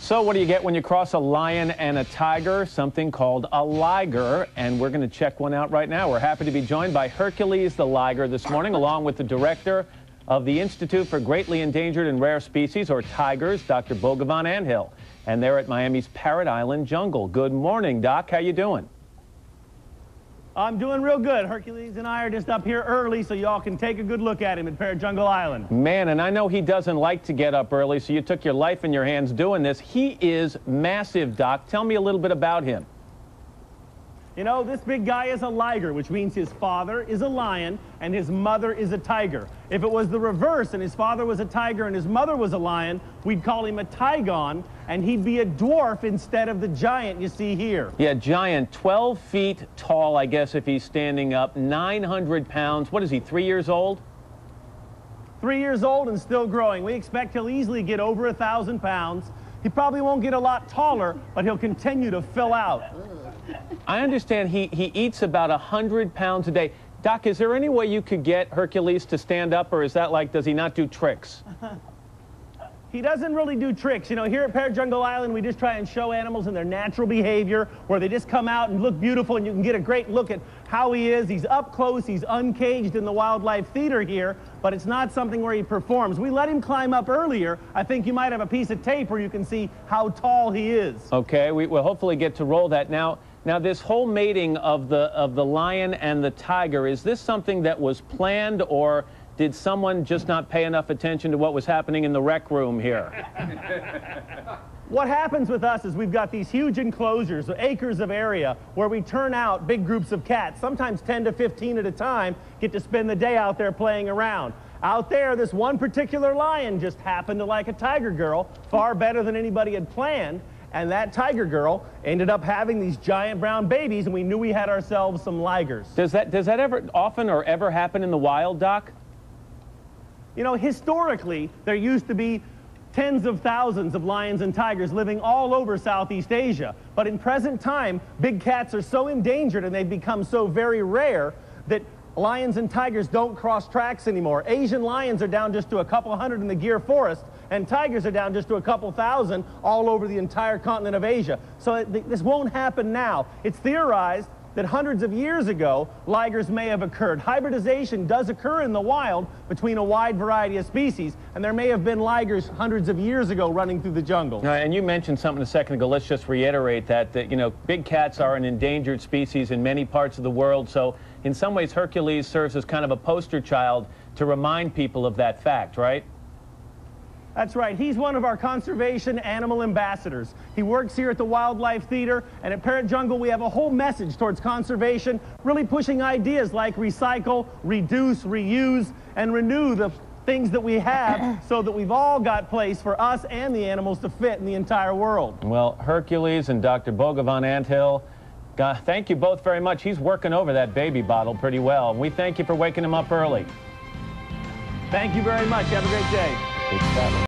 So what do you get when you cross a lion and a tiger? Something called a liger, and we're going to check one out right now. We're happy to be joined by Hercules the liger this morning, along with the director of the Institute for Greatly Endangered and Rare Species, or Tigers, Dr. Bogovan Anthill. And they're at Miami's Parrot Island Jungle. Good morning, Doc. How you doing? I'm doing real good. Hercules and I are just up here early so y'all can take a good look at him at Parrot Jungle Island. Man, and I know he doesn't like to get up early, so you took your life in your hands doing this. He is massive, Doc. Tell me a little bit about him. You know, this big guy is a liger, which means his father is a lion and his mother is a tiger. If it was the reverse and his father was a tiger and his mother was a lion, we'd call him a tigon, and he'd be a dwarf instead of the giant you see here. Yeah, giant, 12 feet tall, I guess, if he's standing up, 900 pounds. What is he, 3 years old? 3 years old and still growing. We expect he'll easily get over 1,000 pounds. He probably won't get a lot taller, but he'll continue to fill out. I understand he eats about 100 pounds a day. Doc, is there any way you could get Hercules to stand up, or is that like, does he not do tricks? He doesn't really do tricks. You know, here at Parrot Jungle Island, we just try and show animals in their natural behavior, where they just come out and look beautiful, and you can get a great look at how he is. He's up close, he's uncaged in the wildlife theater here, but it's not something where he performs. We let him climb up earlier. I think you might have a piece of tape where you can see how tall he is. Okay, we'll hopefully get to roll that. Now this whole mating of the lion and the tiger, is this something that was planned, or did someone just not pay enough attention to what was happening in the rec room here? What happens with us is we've got these huge enclosures, acres of area, where we turn out big groups of cats, sometimes 10 to 15 at a time, get to spend the day out there playing around. Out there, this one particular lion just happened to like a tiger girl far better than anybody had planned, and that tiger girl ended up having these giant brown babies, and we knew we had ourselves some ligers. Does that ever often or ever happen in the wild, Doc? You know, historically, there used to be tens of thousands of lions and tigers living all over Southeast Asia. But in present time, big cats are so endangered and they've become so very rare that lions and tigers don't cross tracks anymore. Asian lions are down just to a couple hundred in the Gir forest, and tigers are down just to a couple thousand all over the entire continent of Asia. So this won't happen now. It's theorized that hundreds of years ago, ligers may have occurred. Hybridization does occur in the wild between a wide variety of species, and there may have been ligers hundreds of years ago running through the jungle. And you mentioned something a second ago. Let's just reiterate that you know, big cats are an endangered species in many parts of the world, so in some ways Hercules serves as kind of a poster child to remind people of that fact, right? That's right. He's one of our conservation animal ambassadors. He works here at the Wildlife Theater, and at Parrot Jungle we have a whole message towards conservation, really pushing ideas like recycle, reduce, reuse, and renew the things that we have so that we've all got place for us and the animals to fit in the entire world. Well, Hercules and Dr. Bogovan Anthill, thank you both very much. He's working over that baby bottle pretty well. We thank you for waking him up early. Thank you very much. Have a great day. Good stuff.